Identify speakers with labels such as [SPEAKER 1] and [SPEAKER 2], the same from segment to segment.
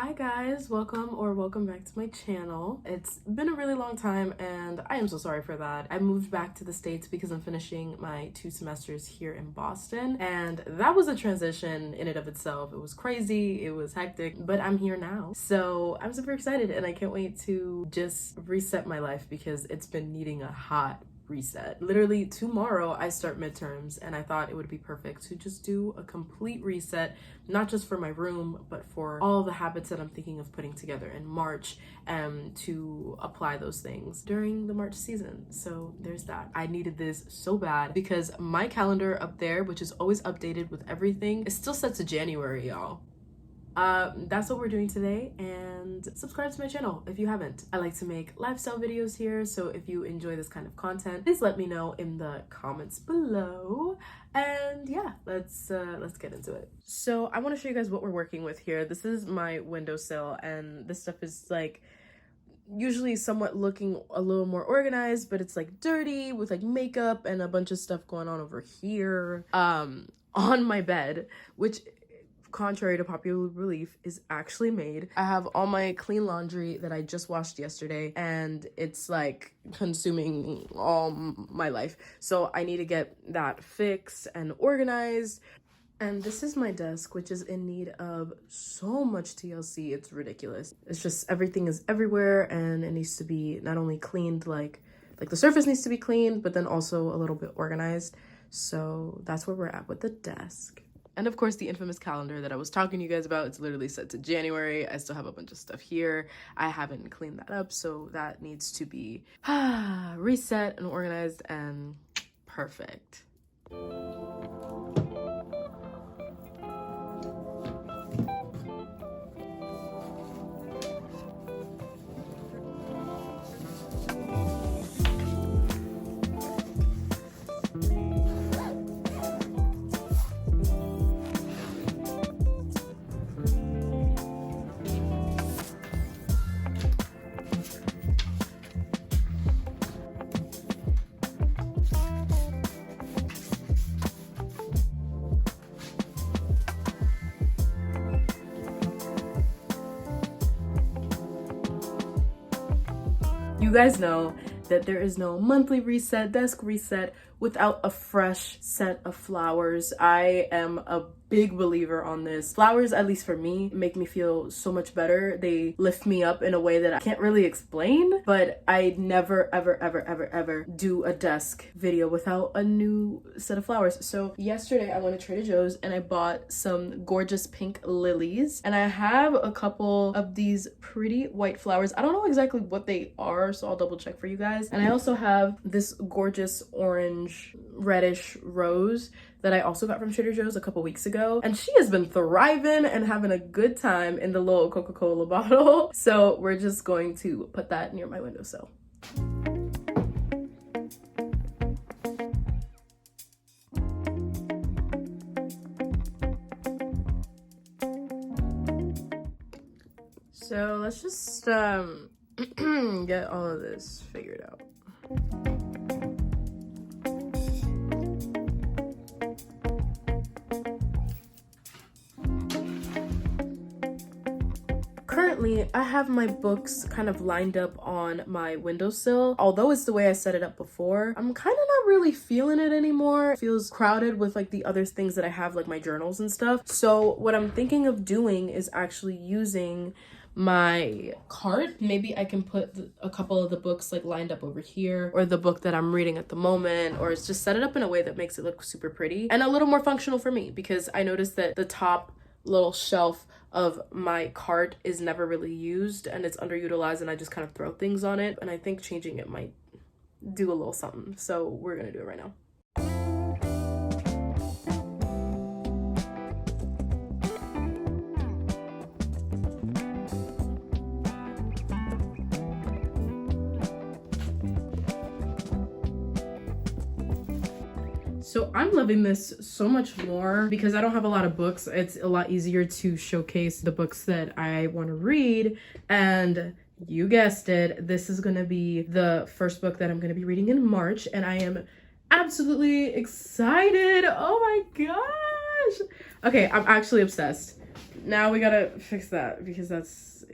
[SPEAKER 1] Hi guys, welcome back to my channel. It's been a really long time and I am so sorry for that. I moved back to the States because I'm finishing my 2 semesters here in Boston, and that was a transition in and of itself. It was crazy, it was hectic, but I'm here now. So I'm super excited and I can't wait to just reset my life because it's been needing a hot reset. Literally tomorrow I start midterms and I thought it would be perfect to just do a complete reset, not just for my room, but for all the habits that I'm thinking of putting together in March and to apply those things during the March season. So there's that. I needed this so bad because my calendar up there, which is always updated with everything, is still set to January, y'all. That's what we're doing today, and subscribe to my channel if you haven't. I like to make lifestyle videos here, so if you enjoy this kind of content, please let me know in the comments below. And yeah, let's get into it. So I want to show you guys what we're working with here. This is my windowsill, and this stuff is like usually somewhat looking a little more organized, but it's like dirty with like makeup and a bunch of stuff going on over here on my bed, which, contrary to popular belief, is actually made. I have all my clean laundry that I just washed yesterday, and it's like consuming all my life. So I need to get that fixed and organized. And this is my desk, which is in need of so much TLC. It's ridiculous. It's just everything is everywhere, and it needs to be not only cleaned, like the surface needs to be cleaned, but then also a little bit organized. So that's where we're at with the desk. And of course, the infamous calendar that I was talking to you guys about, it's literally set to January. I still have a bunch of stuff here. I haven't cleaned that up, so that needs to be reset and organized and perfect. You guys know that there is no monthly reset, desk reset without a fresh set of flowers. I am a big believer on this. Flowers, at least for me, make me feel so much better. They lift me up in a way that I can't really explain, but I never, ever do a desk video without a new set of flowers. So yesterday I went to Trader Joe's and I bought some gorgeous pink lilies, and I have a couple of these pretty white flowers. I don't know exactly what they are, so I'll double check for you guys. And I also have this gorgeous orange reddish rose that I also got from Trader Joe's a couple weeks ago, and she has been thriving and having a good time in the little Coca-Cola bottle. So we're just going to put that near my windowsill. So let's just get all of this figured out. Currently, I have my books kind of lined up on my windowsill. Although it's the way I set it up before, I'm kind of not really feeling it anymore. It feels crowded with like the other things that I have, like my journals and stuff. So what I'm thinking of doing is actually using my cart. Maybe I can put a couple of the books like lined up over here, or the book that I'm reading at the moment, or it's just set it up in a way that makes it look super pretty and a little more functional for me, because I noticed that the top little shelf of my cart is never really used and it's underutilized, and I just kind of throw things on it, and I think changing it might do a little something. So we're gonna do it right now. So I'm loving this so much more because I don't have a lot of books. It's a lot easier to showcase the books that I want to read. And you guessed it, this is going to be the first book that I'm going to be reading in March. And I am absolutely excited. Oh my gosh. Okay, I'm actually obsessed. Now we gotta fix that because that's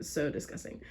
[SPEAKER 1] so disgusting.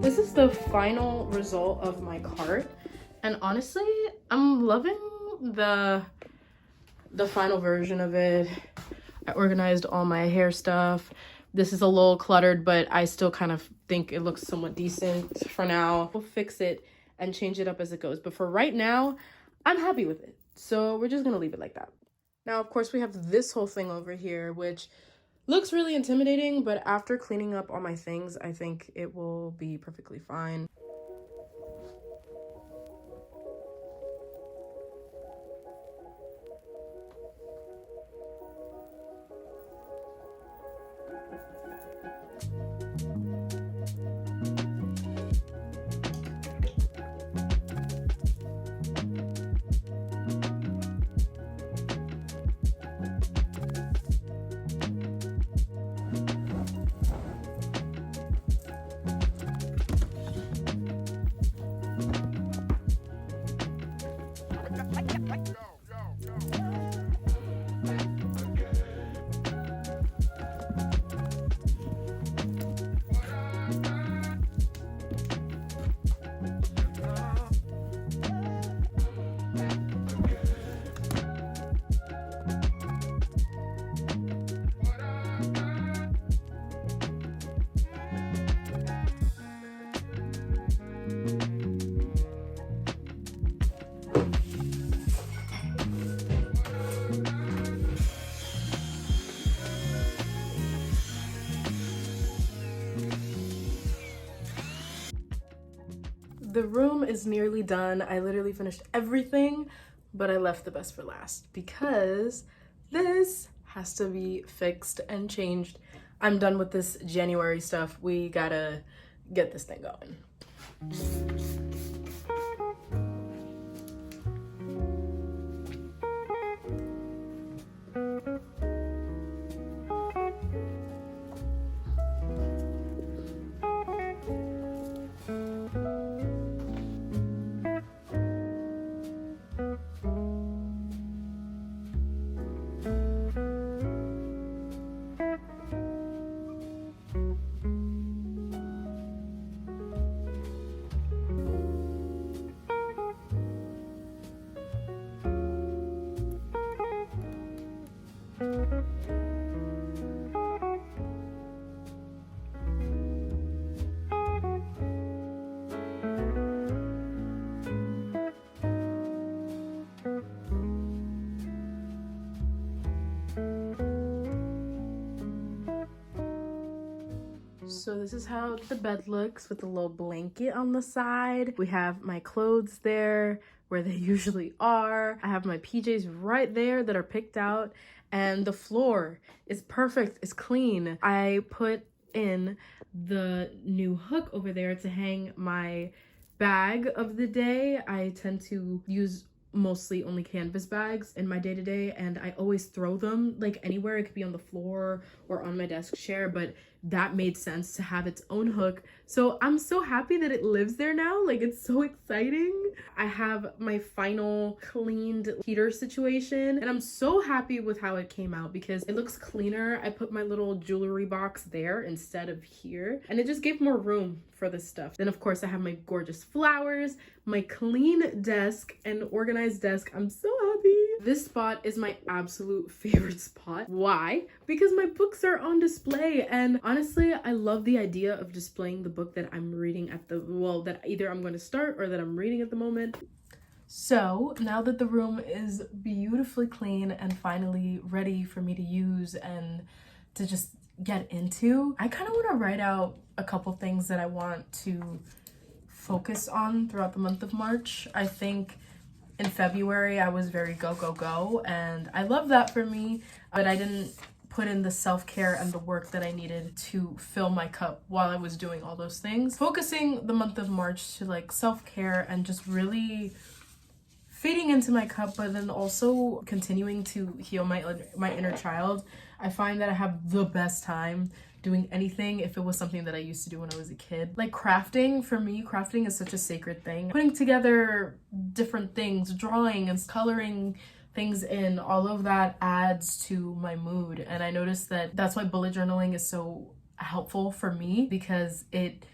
[SPEAKER 1] This is the final result of my cart, and honestly, I'm loving the final version of it. I organized all my hair stuff. This is a little cluttered, but I still kind of think it looks somewhat decent for now. We'll fix it and change it up as it goes, but for right now, I'm happy with it. So we're just gonna leave it like that. Now, of course, we have this whole thing over here, which looks really intimidating, but after cleaning up all my things, I think it will be perfectly fine. The room is nearly done. I literally finished everything, but I left the best for last because this has to be fixed and changed. I'm done with this January stuff. We gotta get this thing going. So this is how the bed looks with a little blanket on the side. We have my clothes there where they usually are. I have my PJs right there that are picked out, and the floor is perfect, it's clean. I put in the new hook over there to hang my bag of the day. I tend to use mostly only canvas bags in my day-to-day, and I always throw them like anywhere. It could be on the floor or on my desk chair, but that made sense to have its own hook. So I'm so happy that it lives there now. Like, it's so exciting. I have my final cleaned heater situation, and I'm so happy with how it came out because it looks cleaner. I put my little jewelry box there instead of here, and it just gave more room for this stuff. Then of course I have my gorgeous flowers, my clean desk and organized desk. I'm so happy. This spot is my absolute favorite spot. Why? Because my books are on display, and honestly, I love the idea of displaying the book that I'm reading at the, well, that either I'm going to start or that I'm reading at the moment. So now that the room is beautifully clean and finally ready for me to use and to just get into, I kind of want to write out a couple things that I want to focus on throughout the month of March. I think in February I was very go, go, go, and I love that for me, but I didn't put in the self-care and the work that I needed to fill my cup while I was doing all those things. Focusing the month of March to like self-care and just really feeding into my cup, but then also continuing to heal my inner child. I find that I have the best time doing anything if it was something that I used to do when I was a kid. Like crafting, for me, crafting is such a sacred thing. Putting together different things, drawing and coloring things in, all of that adds to my mood. And I noticed that that's why bullet journaling is so helpful for me, because it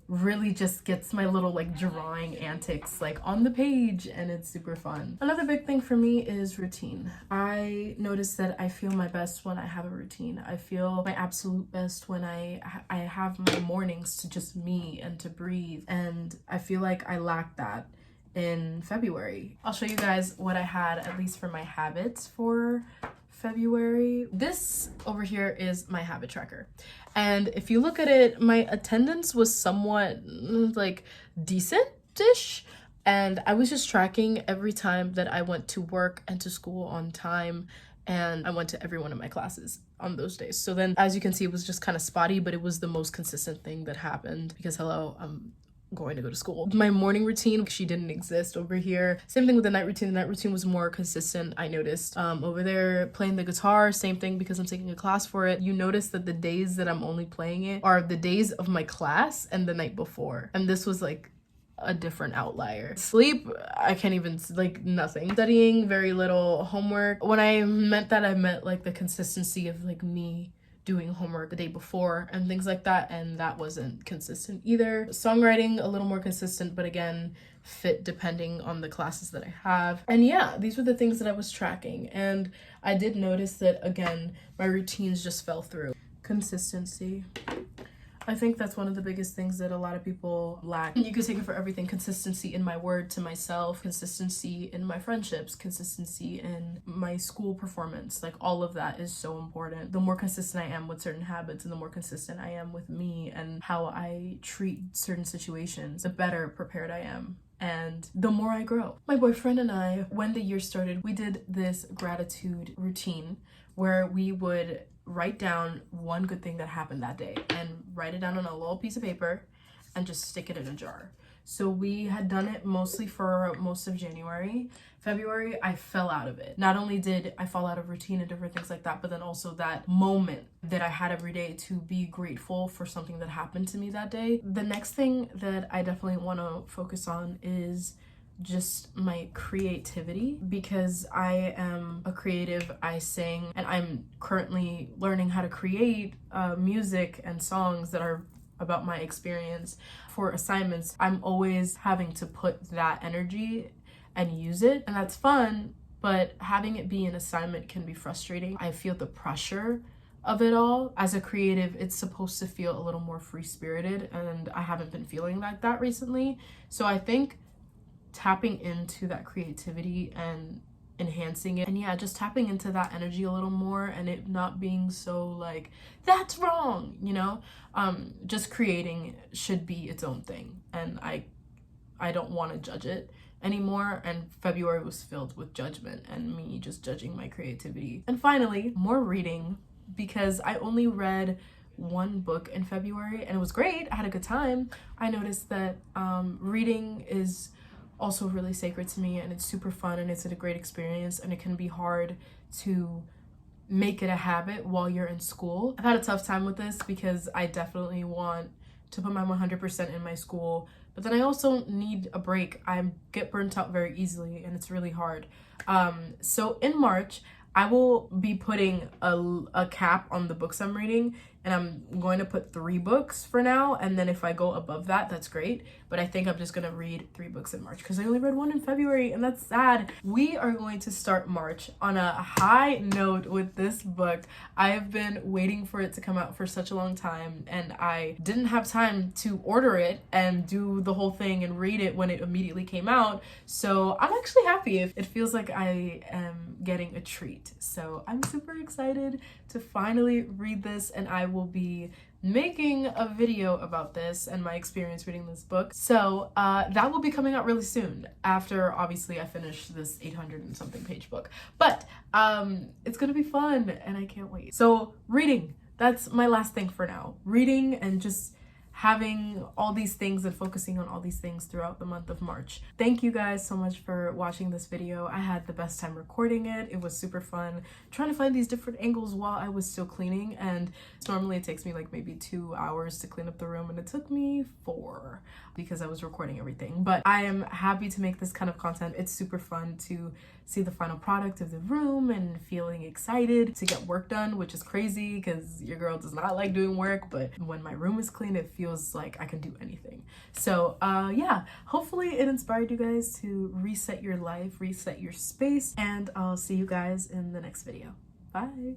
[SPEAKER 1] really just gets my little like drawing antics like on the page, and it's super fun. Another big thing for me is routine. I notice that I feel my best when I have a routine. I feel my absolute best when I have my mornings to just me and to breathe, and I feel like I lack that in February. I'll show you guys what I had, at least for my habits for February. This over here is my habit tracker, and if you look at it, my attendance was somewhat like decent-ish, and I was just tracking every time that I went to work and to school on time, and I went to every one of my classes on those days. So then, as you can see, it was just kind of spotty, but it was the most consistent thing that happened, because hello, I'm going to go to school. My morning routine, she didn't exist over here. Same thing with the night routine. The night routine was more consistent, I noticed. Over there, playing the guitar, same thing, because I'm taking a class for it. You notice that the days that I'm only playing it are the days of my class and the night before. And this was like a different outlier. Sleep, I can't even, like, nothing. Studying, very little. Homework, when I meant that, I meant like the consistency of like me doing homework the day before and things like that, and that wasn't consistent either. Songwriting, a little more consistent, but again, fit depending on the classes that I have. And yeah, these were the things that I was tracking, and I did notice that, again, my routines just fell through. Consistency. I think that's one of the biggest things that a lot of people lack. You could take it for everything. Consistency in my word to myself, consistency in my friendships, consistency in my school performance. Like, all of that is so important. The more consistent I am with certain habits, and the more consistent I am with me and how I treat certain situations, the better prepared I am, and the more I grow. My boyfriend and I, when the year started, we did this gratitude routine where we would write down one good thing that happened that day and write it down on a little piece of paper and just stick it in a jar. So we had done it mostly for most of January. February, I fell out of it. Not only did I fall out of routine and different things like that, but then also that moment that I had every day to be grateful for something that happened to me that day. The next thing that I definitely want to focus on is just my creativity, because I am a creative. I sing, and I'm currently learning how to create music and songs that are about my experience. For assignments, I'm always having to put that energy and use it, and that's fun, but having it be an assignment can be frustrating. I feel the pressure of it all. As a creative, it's supposed to feel a little more free-spirited, and I haven't been feeling like that recently. So I think tapping into that creativity and enhancing it, and yeah, just tapping into that energy a little more, and it not being so like, that's wrong, you know? Just creating should be its own thing, and I don't want to judge it anymore, and February was filled with judgment and me just judging my creativity. And finally, more reading, because I only read one book in February, and it was great. I had a good time. I noticed that reading is also really sacred to me, and it's super fun, and it's a great experience, and it can be hard to make it a habit while you're in school. I've had a tough time with this because I definitely want to put my 100% in my school, but then I also need a break. I get burnt out very easily, and it's really hard. So in March, I will be putting a cap on the books I'm reading, and I'm going to put 3 books for now, and then if I go above that, that's great. But I think I'm just gonna read 3 books in March, because I only read 1 in February, and that's sad. We are going to start March on a high note with this book. I have been waiting for it to come out for such a long time, and I didn't have time to order it and do the whole thing and read it when it immediately came out. So I'm actually happy. It feels like I am getting a treat. So I'm super excited to finally read this, and I will be making a video about this and my experience reading this book. So that will be coming out really soon after obviously I finish this 800 and something page book. But it's gonna be fun and I can't wait. So reading, that's my last thing for now. Reading and just having all these things and focusing on all these things throughout the month of March. Thank you guys so much for watching this video. I had the best time recording it. It was super fun trying to find these different angles while I was still cleaning, and normally it takes me like maybe 2 hours to clean up the room and it took me 4 because I was recording everything. But I am happy to make this kind of content. It's super fun to see the final product of the room and feeling excited to get work done, which is crazy because your girl does not like doing work, but when my room is clean, it feels like I can do anything. So yeah, hopefully it inspired you guys to reset your life, reset your space, and I'll see you guys in the next video. Bye.